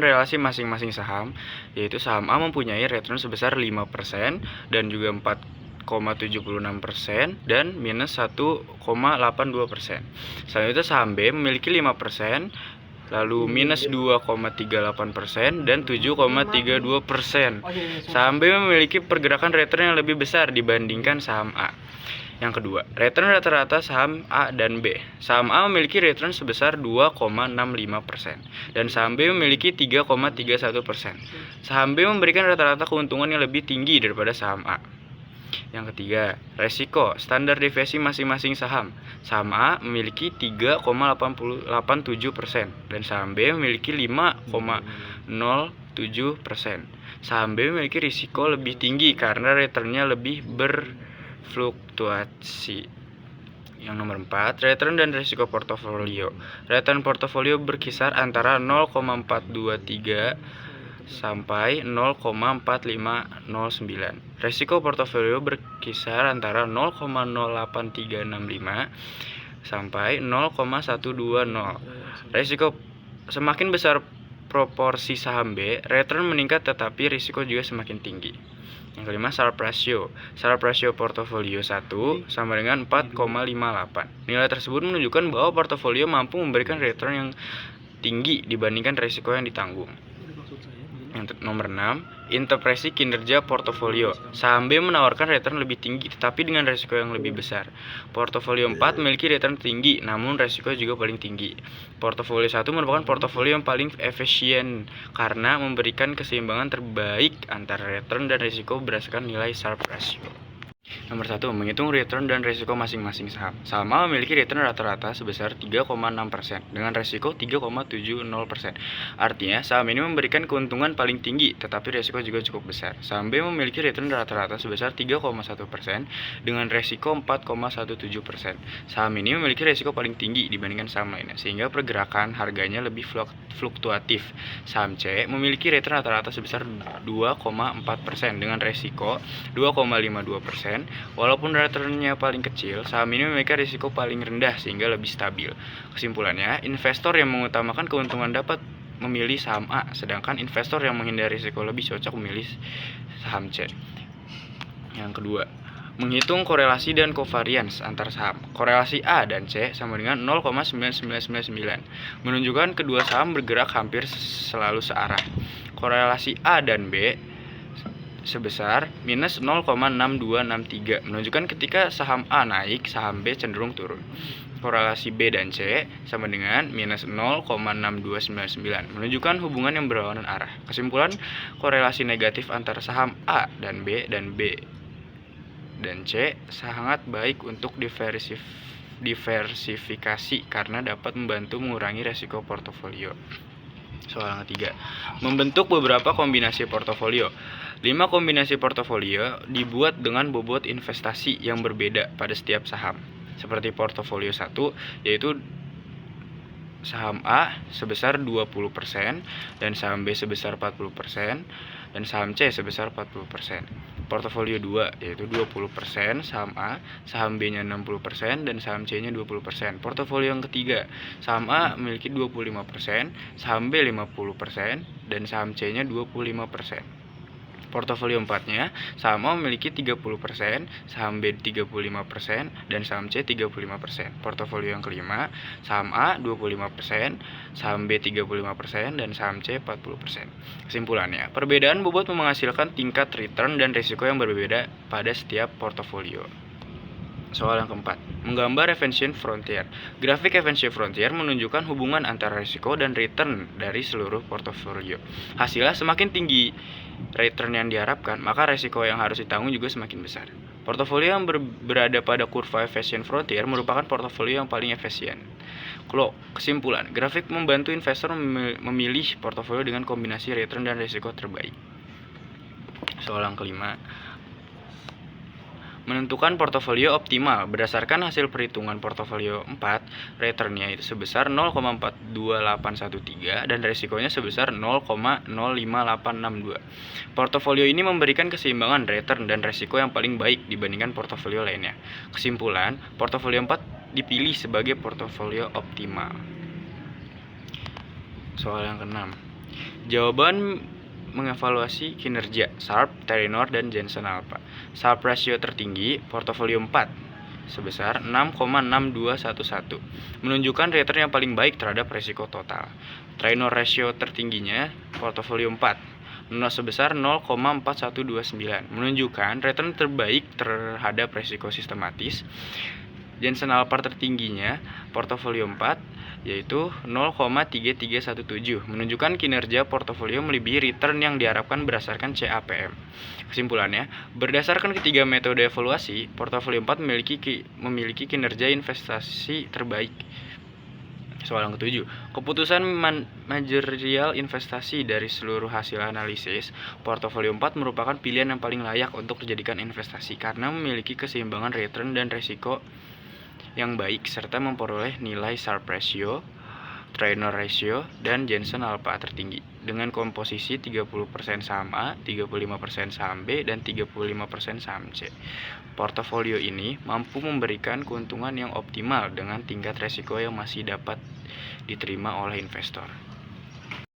relasi masing-masing saham, yaitu saham A mempunyai return sebesar 5% dan juga 4,76% dan minus 1,82%. Selanjutnya saham B memiliki 5%, lalu minus 2,38% dan 7,32%. Saham B memiliki pergerakan return yang lebih besar dibandingkan saham A. Yang kedua, return rata-rata saham A dan B. Saham A memiliki return sebesar 2,65% dan saham B memiliki 3,31%. Saham B memberikan rata-rata keuntungan yang lebih tinggi daripada saham A. Yang ketiga, resiko standar deviasi masing-masing saham. Saham A memiliki 3,87% dan saham B memiliki 5,07%. Saham B memiliki risiko lebih tinggi karena returnnya lebih berfluktuasi. Yang nomor 4, return dan risiko portofolio. Return portofolio berkisar antara 0,423 sampai 0,4509. Resiko portofolio berkisar antara 0,08365 sampai 0,120. Resiko semakin besar proporsi saham B, return meningkat tetapi risiko juga semakin tinggi. Yang kelima, Sharpe ratio. Sharpe ratio portofolio 1 sama dengan 4,58. Nilai tersebut menunjukkan bahwa portofolio mampu memberikan return yang tinggi dibandingkan risiko yang ditanggung. Yang nomor 6, interpretasi kinerja portofolio. Saham B menawarkan return lebih tinggi tetapi dengan risiko yang lebih besar. Portofolio 4 memiliki return tinggi namun risiko juga paling tinggi. Portofolio 1 merupakan portofolio yang paling efisien karena memberikan keseimbangan terbaik antara return dan risiko berdasarkan nilai Sharpe ratio. Nomor 1, menghitung return dan risiko masing-masing saham. Saham A memiliki return rata-rata sebesar 3,6% dengan risiko 3,70%. Artinya, saham ini memberikan keuntungan paling tinggi tetapi risiko juga cukup besar. Saham B memiliki return rata-rata sebesar 3,1% dengan risiko 4,17%. Saham ini memiliki risiko paling tinggi dibandingkan saham lainnya sehingga pergerakan harganya lebih fluktuatif. Saham C memiliki return rata-rata sebesar 2,4% dengan risiko 2,52%. Walaupun returnnya paling kecil, saham ini memiliki risiko paling rendah sehingga lebih stabil. Kesimpulannya, investor yang mengutamakan keuntungan dapat memilih saham A, sedangkan investor yang menghindari risiko lebih cocok memilih saham C. Yang kedua, menghitung korelasi dan covariance antar saham. Korelasi A dan C sama dengan 0,9999, menunjukkan kedua saham bergerak hampir selalu searah. Korelasi A dan B sebesar minus 0,6263, menunjukkan ketika saham A naik, saham B cenderung turun. Korelasi B dan C sama dengan minus 0,6299, menunjukkan hubungan yang berlawanan arah. Kesimpulan, korelasi negatif antara saham A dan B dan C sangat baik untuk diversifikasi karena dapat membantu mengurangi risiko portofolio. Soal yang ketiga, membentuk beberapa kombinasi portofolio. 5 kombinasi portofolio dibuat dengan bobot investasi yang berbeda pada setiap saham. Seperti portofolio 1, yaitu saham A sebesar 20% dan saham B sebesar 40% dan saham C sebesar 40%. Portofolio 2 yaitu 20% saham A, saham B-nya 60% dan saham C-nya 20%. Portofolio yang ketiga, saham A memiliki 25%, saham B 50% dan saham C-nya 25%. Portofolio 4-nya, saham A memiliki 30%, saham B 35% dan saham C 35%. Portofolio yang kelima, saham A 25%, saham B 35% dan saham C 40%. Kesimpulannya, perbedaan bobot menghasilkan tingkat return dan risiko yang berbeda pada setiap portofolio. Soal yang keempat, menggambar Evanston Frontier. Grafik Evanston Frontier menunjukkan hubungan antara risiko dan return dari seluruh portofolio. Hasilnya semakin tinggi return yang diharapkan, maka risiko yang harus ditanggung juga semakin besar. Portofolio yang berada pada kurva Evanston Frontier merupakan portofolio yang paling efisien. Kesimpulan, grafik membantu investor memilih portofolio dengan kombinasi return dan risiko terbaik. Soal yang kelima, menentukan portofolio optimal berdasarkan hasil perhitungan portofolio 4, returnnya itu sebesar 0,42813 dan risikonya sebesar 0,05862. Portofolio ini memberikan keseimbangan return dan risiko yang paling baik dibandingkan portofolio lainnya. Kesimpulan, portofolio 4 dipilih sebagai portofolio optimal. Soal yang keenam, Jawaban mengevaluasi kinerja Sharpe, Terranor, dan Jensen Alpha. Sharpe rasio tertinggi portofolio 4 sebesar 6,6211 menunjukkan return yang paling baik terhadap risiko total. Terranor rasio tertingginya portofolio 4 sebesar 0,4129 menunjukkan return terbaik terhadap risiko sistematis. Jensen Alpha tertingginya portofolio 4 yaitu 0,3317 menunjukkan kinerja portofolio melebihi return yang diharapkan berdasarkan CAPM. Kesimpulannya, berdasarkan ketiga metode evaluasi, portofolio 4 memiliki kinerja investasi terbaik. Soal yang ketujuh, keputusan manajerial investasi dari seluruh hasil analisis, portofolio 4 merupakan pilihan yang paling layak untuk dijadikan investasi karena memiliki keseimbangan return dan risiko yang baik serta memperoleh nilai Sharpe ratio, Terranor ratio, dan Jensen Alpha tertinggi dengan komposisi 30% saham A, 35% saham B, dan 35% saham C. Portofolio ini mampu memberikan keuntungan yang optimal dengan tingkat risiko yang masih dapat diterima oleh investor.